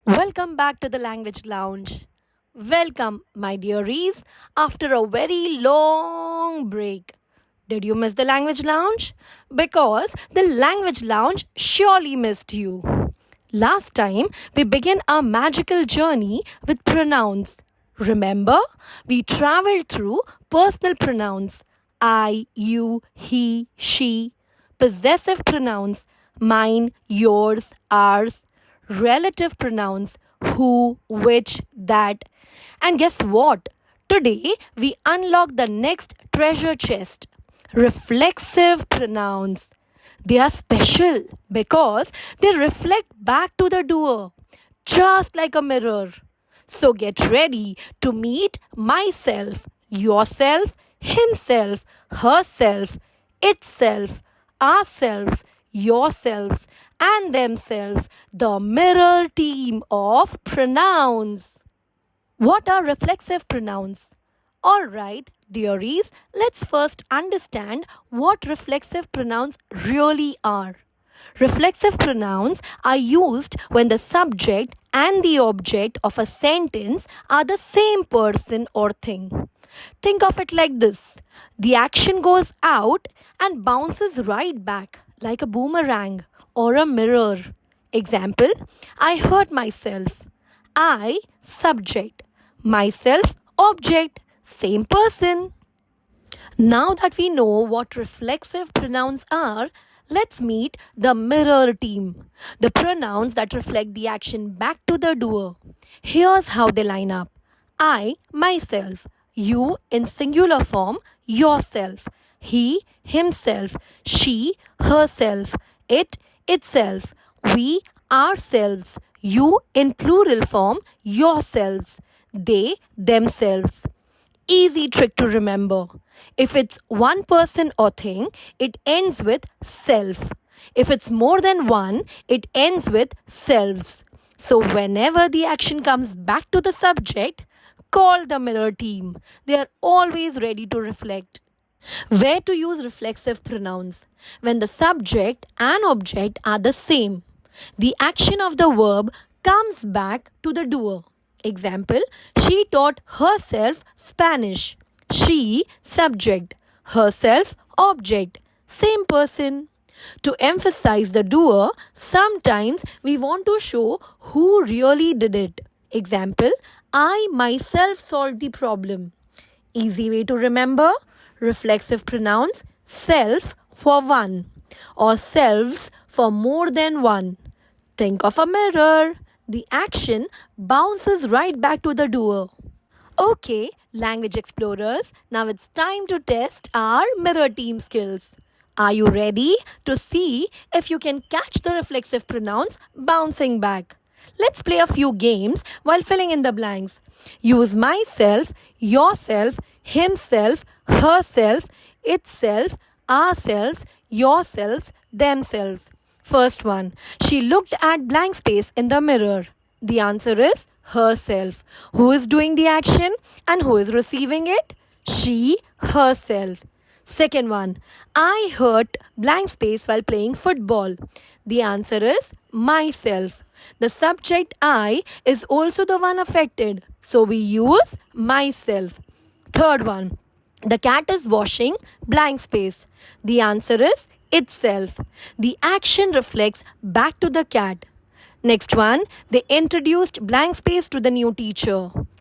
Welcome back to the Language Lounge. Welcome, my dearies, after a very long break. Did you miss the Language Lounge? Because the Language Lounge surely missed you. Last time, we began our magical journey with pronouns. Remember, we traveled through personal pronouns I, you, he, she, possessive pronouns mine, yours, ours, relative pronouns who, which, that. And guess what? Today, we unlock the next treasure chest reflexive pronouns. They are special because they reflect back to the doer, just like a mirror. So get ready to meet myself, yourself, himself, herself, itself, ourselves, yourselves, and themselves, the mirror team of pronouns. What are reflexive pronouns? Alright, dearies, let's first understand what reflexive pronouns really are. Reflexive pronouns are used when the subject and the object of a sentence are the same person or thing. Think of it like this: the action goes out and bounces right back like a boomerang or a mirror. Example: I hurt myself. I, subject. Myself, object. Same person. Now that we know what reflexive pronouns are, let's meet the mirror team, the pronouns that reflect the action back to the doer. Here's how they line up: I, myself; you, in singular form, yourself; he, himself; she, herself; it, itself; we, ourselves; you, in plural form, yourselves; they, themselves. Easy trick to remember. If it's one person or thing, it ends with self. If it's more than one, it ends with selves. So whenever the action comes back to the subject, call the mirror team. They are always ready to reflect. Where to use reflexive pronouns? When the subject and object are the same. The action of the verb comes back to the doer. Example: she taught herself Spanish. She, subject; herself, object. Same person. To emphasize the doer, sometimes we want to show who really did it. Example: I myself solved the problem. Easy way to remember: reflexive pronouns self for one or selves for more than one. Think of a mirror. The action bounces right back to the doer. Okay, language explorers, now it's time to test our mirror team skills. Are you ready to see if you can catch the reflexive pronouns bouncing back? Let's play a few games while filling in the blanks. Use myself, yourself, himself, herself, itself, ourselves, yourselves, themselves. First one: she looked at blank space in the mirror. The answer is herself. Who is doing the action and who is receiving it? She, herself. Second one: I hurt blank space while playing football. The answer is myself. The subject I is also the one affected, so we use myself. Third one: the cat is washing blank space. The answer is itself. The action reflects back to the cat. Next one: they introduced blank space to the new teacher.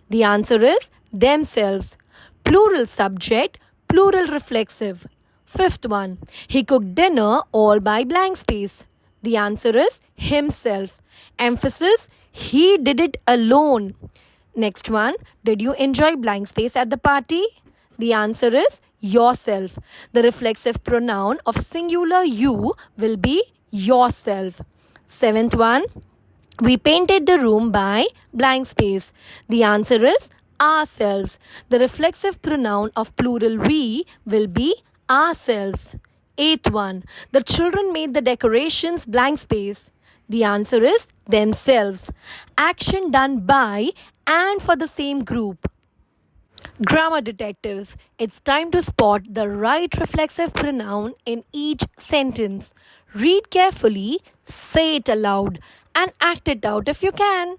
The answer is themselves. Plural subject, plural reflexive. Fifth one: he cooked dinner all by blank space. The answer is himself. Emphasis: he did it alone. Next one: did you enjoy blank space at the party? The answer is yourself. The reflexive pronoun of singular you will be yourself. Seventh one: we painted the room by blank space. The answer is ourselves. The reflexive pronoun of plural we will be ourselves. Eighth one: the children made the decorations blank space. The answer is themselves. Action done by and for the same group. Grammar detectives, it's time to spot the right reflexive pronoun in each sentence. Read carefully, say it aloud, and act it out if you can.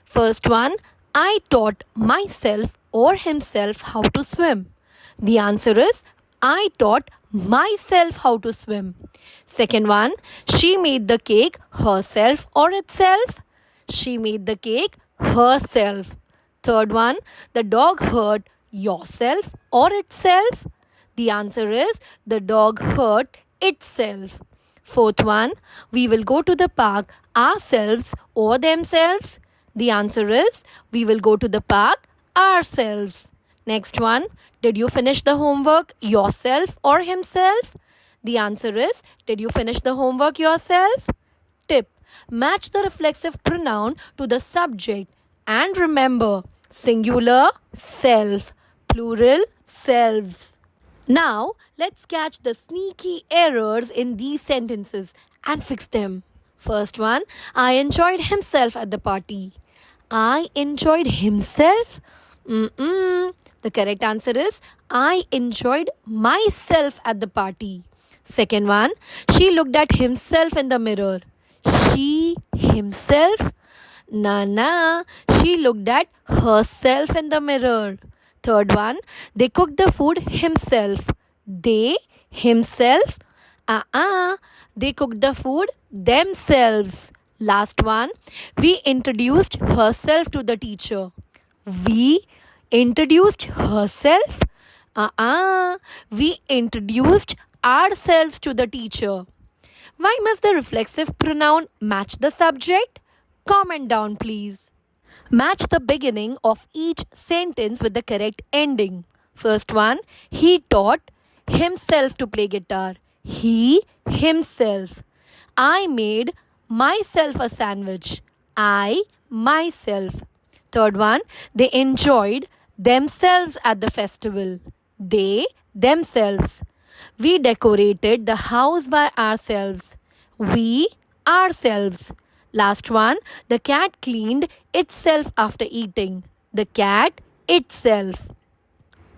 First one, I taught myself or himself how to swim. The answer is I taught myself how to swim. Second one, she made the cake herself or itself. She made the cake herself. Third one, the dog hurt yourself or itself. The answer is the dog hurt itself. Fourth one, we will go to the park ourselves or themselves. The answer is we will go to the park ourselves. Next one, did you finish the homework yourself or himself? The answer is did you finish the homework yourself? Tip, match the reflexive pronoun to the subject and remember singular self, plural selves. Now, let's catch the sneaky errors in these sentences and fix them. First one, I enjoyed himself at the party. I enjoyed himself? The correct answer is I enjoyed myself at the party. Second one, she looked at himself in the mirror. She, himself? Na, she looked at herself in the mirror. Third one, they cooked the food himself. They, himself? They cooked the food themselves. Last one, we introduced herself to the teacher. We introduced herself? We introduced ourselves to the teacher. Why must the reflexive pronoun match the subject? Comment down, please. Match the beginning of each sentence with the correct ending. First one, he taught himself to play guitar. He, himself. I made myself a sandwich. I, myself. Third one, they enjoyed themselves at the festival. They, themselves. We decorated the house by ourselves. We, ourselves. Last one, the cat cleaned itself after eating. The cat, itself.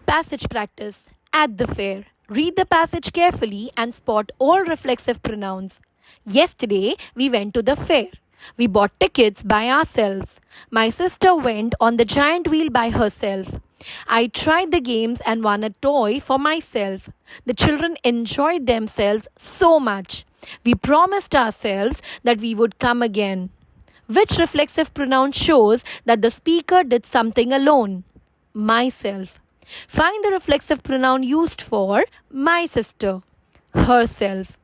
Passage practice at the fair. Read the passage carefully and spot all reflexive pronouns. Yesterday, we went to the fair. We bought tickets by ourselves. My sister went on the giant wheel by herself. I tried the games and won a toy for myself. The children enjoyed themselves so much. We promised ourselves that we would come again. Which reflexive pronoun shows that the speaker did something alone? Myself. Find the reflexive pronoun used for my sister. Herself.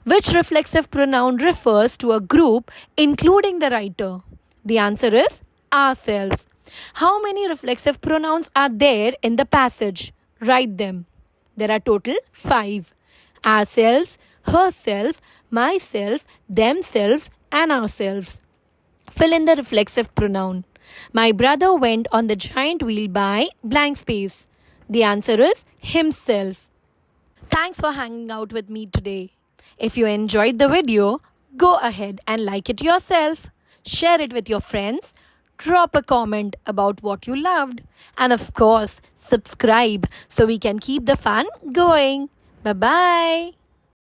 Which reflexive pronoun refers to a group including the writer? The answer is ourselves. How many reflexive pronouns are there in the passage? Write them. There are total 5. Ourselves, herself, myself, themselves, and ourselves. Fill in the reflexive pronoun. My brother went on the giant wheel by blank space. The answer is himself. Thanks for hanging out with me today. If you enjoyed the video, go ahead and like it yourself. Share it with your friends. Drop a comment about what you loved. And of course, subscribe so we can keep the fun going. Bye-bye.